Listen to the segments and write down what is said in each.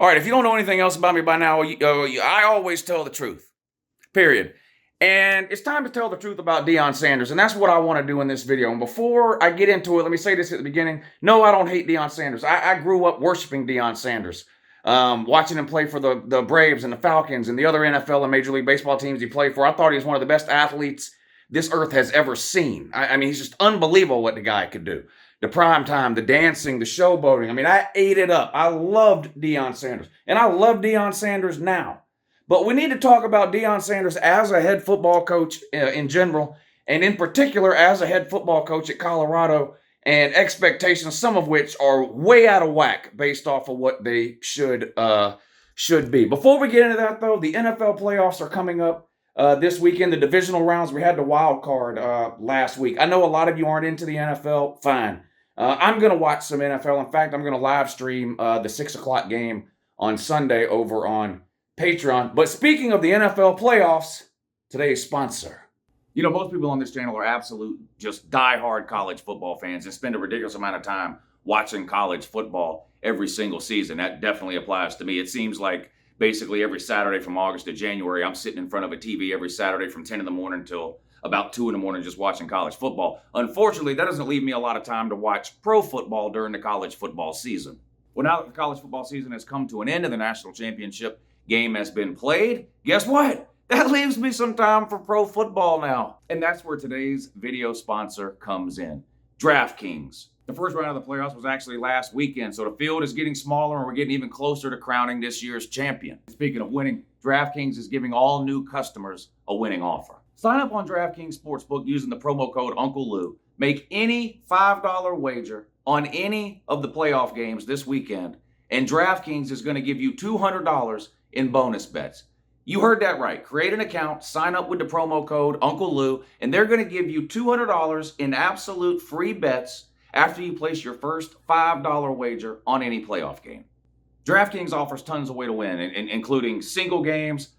All right, if you don't know anything else about me by now, I always tell the truth, period. And it's time to tell the truth about Deion Sanders, and that's what I want to do in this video. And before I get into it, let me say this at the beginning. No, I don't hate Deion Sanders. I grew up worshiping Deion Sanders, watching him play for the Braves and the Falcons and the other NFL and Major League Baseball teams he played for. I thought he was one of the best athletes this earth has ever seen. I mean, he's just unbelievable what the guy could do. The prime time, the dancing, the showboating. I mean, I ate it up. I loved Deion Sanders. And I love Deion Sanders now. But we need to talk about Deion Sanders as a head football coach in general, and in particular as a head football coach at Colorado, and expectations, some of which are way out of whack based off of what they should be. Before we get into that, though, the NFL playoffs are coming up this weekend. The divisional rounds, we had the wild card last week. I know a lot of you aren't into the NFL. Fine. I'm going to watch some NFL. In fact, I'm going to live stream the 6 o'clock game on Sunday over on Patreon. But speaking of the NFL playoffs, today's sponsor. You know, most people on this channel are absolute, just diehard college football fans and spend a ridiculous amount of time watching college football every single season. That definitely applies to me. It seems like basically every Saturday from August to January, I'm sitting in front of a TV every Saturday from 10 in the morning till about 2 in the morning just watching college football. Unfortunately, that doesn't leave me a lot of time to watch pro football during the college football season. Well, now that the college football season has come to an end and the national championship game has been played, guess what? That leaves me some time for pro football now. And that's where today's video sponsor comes in, DraftKings. The first round of the playoffs was actually last weekend, so the field is getting smaller and we're getting even closer to crowning this year's champion. Speaking of winning, DraftKings is giving all new customers a winning offer. Sign up on DraftKings Sportsbook using the promo code Uncle Lou. Make any $5 wager on any of the playoff games this weekend, and DraftKings is going to give you $200 in bonus bets. You heard that right. Create an account, sign up with the promo code Uncle Lou, and they're going to give you $200 in absolute free bets after you place your first $5 wager on any playoff game. DraftKings offers tons of ways to win, including single games,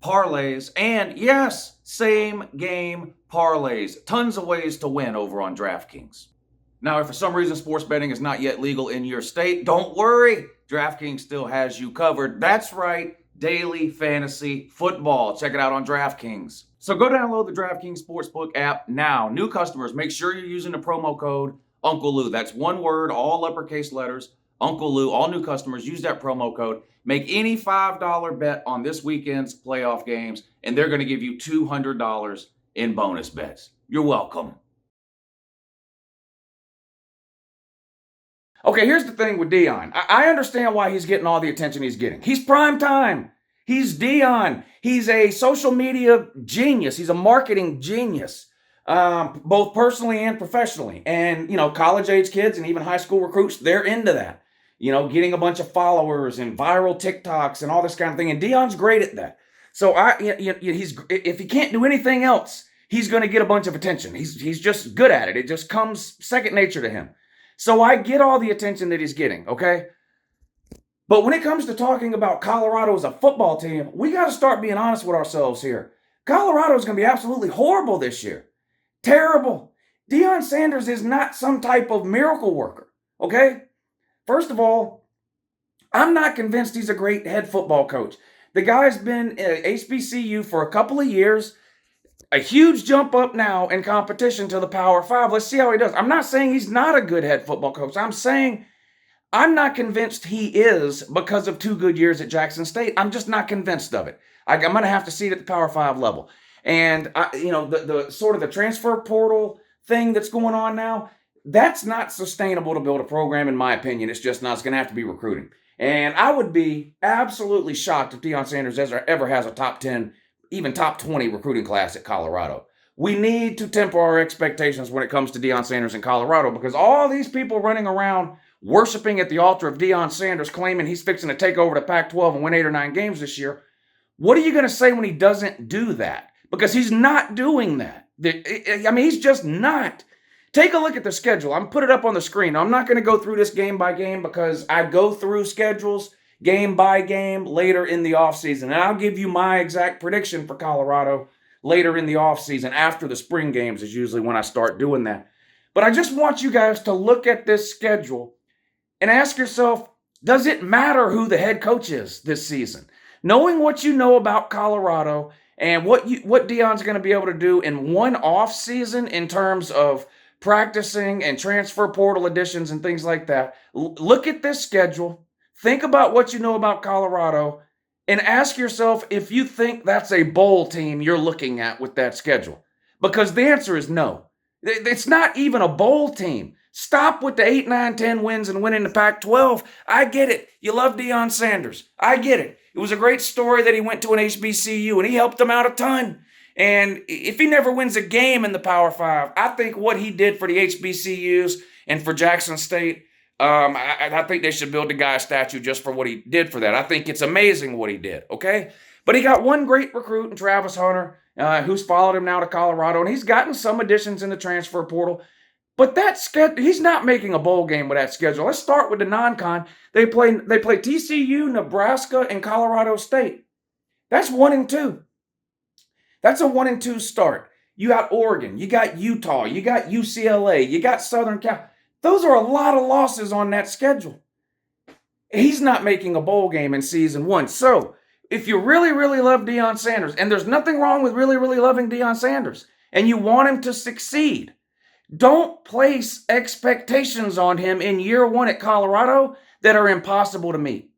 parlays, and yes, same game parlays. Tons of ways to win over on DraftKings. Now, if for some reason sports betting is not yet legal in your state, don't worry. DraftKings still has you covered. That's right, daily fantasy football. Check it out on DraftKings. So go download the DraftKings Sportsbook app now. New customers, make sure you're using the promo code Uncle Lou. That's one word, all uppercase letters, Uncle Lou. All new customers, use that promo code. Make any $5 bet on this weekend's playoff games, and they're going to give you $200 in bonus bets. You're welcome. Okay, here's the thing with Deion. I understand why he's getting all the attention he's getting. He's prime time. He's Deion. He's a social media genius. He's a marketing genius, both personally and professionally. And, you know, college-age kids and even high school recruits, they're into that. You know, getting a bunch of followers and viral TikToks and all this kind of thing. And Deion's great at that. So if he can't do anything else, he's going to get a bunch of attention. He's just good at it. It just comes second nature to him. So I get all the attention that he's getting, okay? But when it comes to talking about Colorado as a football team, we got to start being honest with ourselves here. Colorado is going to be absolutely horrible this year. Terrible. Deion Sanders is not some type of miracle worker, okay? First of all, I'm not convinced he's a great head football coach. The guy's been at HBCU for a couple of years. A huge jump up now in competition to the Power 5. Let's see how he does. I'm not saying he's not a good head football coach. I'm saying I'm not convinced he is because of 2 good years at Jackson State. I'm just not convinced of it. I'm going to have to see it at the Power 5 level. And, the sort of the transfer portal thing that's going on now, that's not sustainable to build a program, in my opinion. It's just not. It's going to have to be recruiting. And I would be absolutely shocked if Deion Sanders ever has a top 10, even top 20 recruiting class at Colorado. We need to temper our expectations when it comes to Deion Sanders in Colorado, because all these people running around worshiping at the altar of Deion Sanders, claiming he's fixing to take over the Pac-12 and win 8 or 9 games this year, what are you going to say when he doesn't do that? Because he's not doing that. I mean, he's just not. Take a look at the schedule. I'm put it up on the screen. I'm not going to go through this game by game because I go through schedules game by game later in the offseason. And I'll give you my exact prediction for Colorado later in the offseason. After the spring games is usually when I start doing that. But I just want you guys to look at this schedule and ask yourself, Does it matter who the head coach is this season? Knowing what you know about Colorado and what Deion's going to be able to do in one off season in terms of practicing and transfer portal additions and things like that, look at this schedule, think about what you know about Colorado, and ask yourself if you think that's a bowl team you're looking at with that schedule. Because the answer is no. It's not even a bowl team. Stop with the 8, 9, 10 wins and winning the Pac-12. I get it. You love Deion Sanders. I get it. It was a great story that he went to an HBCU and he helped them out a ton. And if he never wins a game in the Power 5, I think what he did for the HBCUs and for Jackson State, I think they should build the guy a statue just for what he did for that. I think it's amazing what he did, okay? But he got one great recruit in Travis Hunter, who's followed him now to Colorado, and he's gotten some additions in the transfer portal. But that schedule, he's not making a bowl game with that schedule. Let's start with the non-con. They play TCU, Nebraska, and Colorado State. That's 1-2. That's a 1-2 start. You got Oregon, you got Utah, you got UCLA, you got Southern Cal. Those are a lot of losses on that schedule. He's not making a bowl game in season 1. So if you really, really love Deion Sanders, and there's nothing wrong with really, really loving Deion Sanders, and you want him to succeed, don't place expectations on him in year 1 at Colorado that are impossible to meet.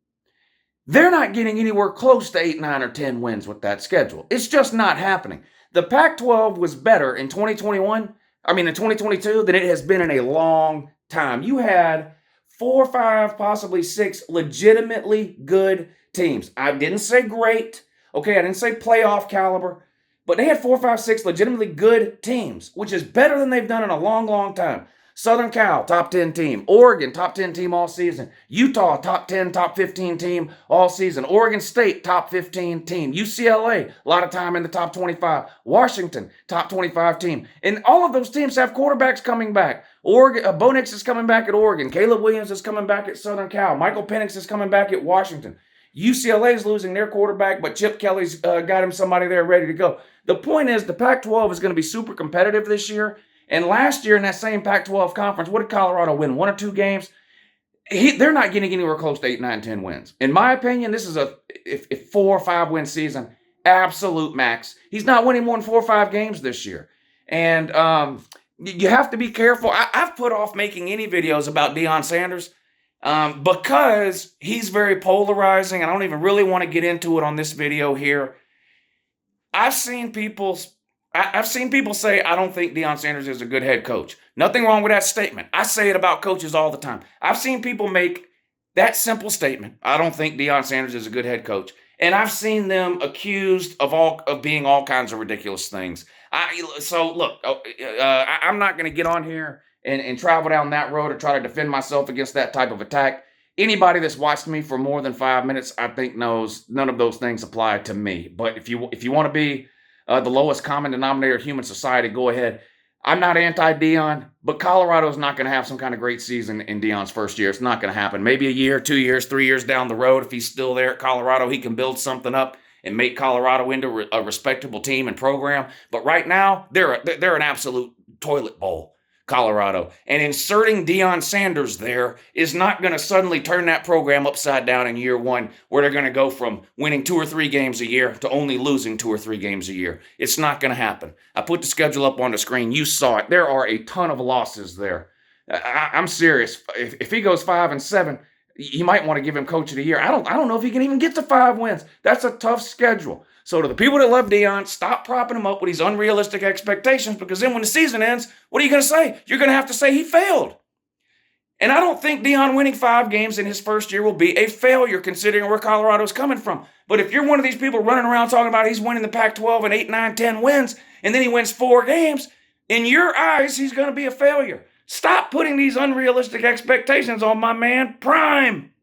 They're not getting anywhere close to 8, 9, or 10 wins with that schedule. It's just not happening. The Pac-12 was better in 2022 than it has been in a long time. You had 4, 5, possibly 6 legitimately good teams. I didn't say great. Okay, I didn't say playoff caliber. But they had 4, 5, 6 legitimately good teams, which is better than they've done in a long, long time. Southern Cal, top 10 team. Oregon, top 10 team all season. Utah, top 10, top 15 team all season. Oregon State, top 15 team. UCLA, a lot of time in the top 25. Washington, top 25 team. And all of those teams have quarterbacks coming back. Oregon, Bo Nix is coming back at Oregon. Caleb Williams is coming back at Southern Cal. Michael Penix is coming back at Washington. UCLA is losing their quarterback, but Chip Kelly's got him somebody there ready to go. The point is the Pac-12 is going to be super competitive this year. And last year in that same Pac-12 conference, what did Colorado win? 1 or 2 games? They're not getting anywhere close to 8, 9, 10 wins. In my opinion, this is a 4 or 5 win season. Absolute max. He's not winning more than 4 or 5 games this year. And you have to be careful. I've put off making any videos about Deion Sanders because he's very polarizing. I don't even really want to get into it on this video here. I've seen people say, I don't think Deion Sanders is a good head coach. Nothing wrong with that statement. I say it about coaches all the time. I've seen people make that simple statement. I don't think Deion Sanders is a good head coach. And I've seen them accused of being all kinds of ridiculous things. So look, I'm not going to get on here and travel down that road or try to defend myself against that type of attack. Anybody that's watched me for more than 5 minutes, I think knows none of those things apply to me. But if you want to be the lowest common denominator of human society, go ahead. I'm not anti-Deion, but Colorado's not going to have some kind of great season in Deion's first year. It's not going to happen. Maybe a year, 2 years, 3 years down the road, if he's still there at Colorado, he can build something up and make Colorado into a respectable team and program. But right now, they're an absolute toilet bowl, Colorado. And inserting Deion Sanders there is not going to suddenly turn that program upside down in year 1, where they're going to go from winning 2 or 3 games a year to only losing 2 or 3 games a year. It's not going to happen. I put the schedule up on the screen. You saw it. There are a ton of losses there. I'm serious. If he goes 5-7, you might want to give him coach of the year. I don't know if he can even get to 5 wins. That's a tough schedule. So to the people that love Deion, stop propping him up with these unrealistic expectations, because then when the season ends, what are you going to say? You're going to have to say he failed. And I don't think Deion winning 5 games in his first year will be a failure considering where Colorado's coming from. But if you're one of these people running around talking about he's winning the Pac-12 and 8, 9, 10 wins, and then he wins 4 games, in your eyes, he's going to be a failure. Stop putting these unrealistic expectations on my man Prime.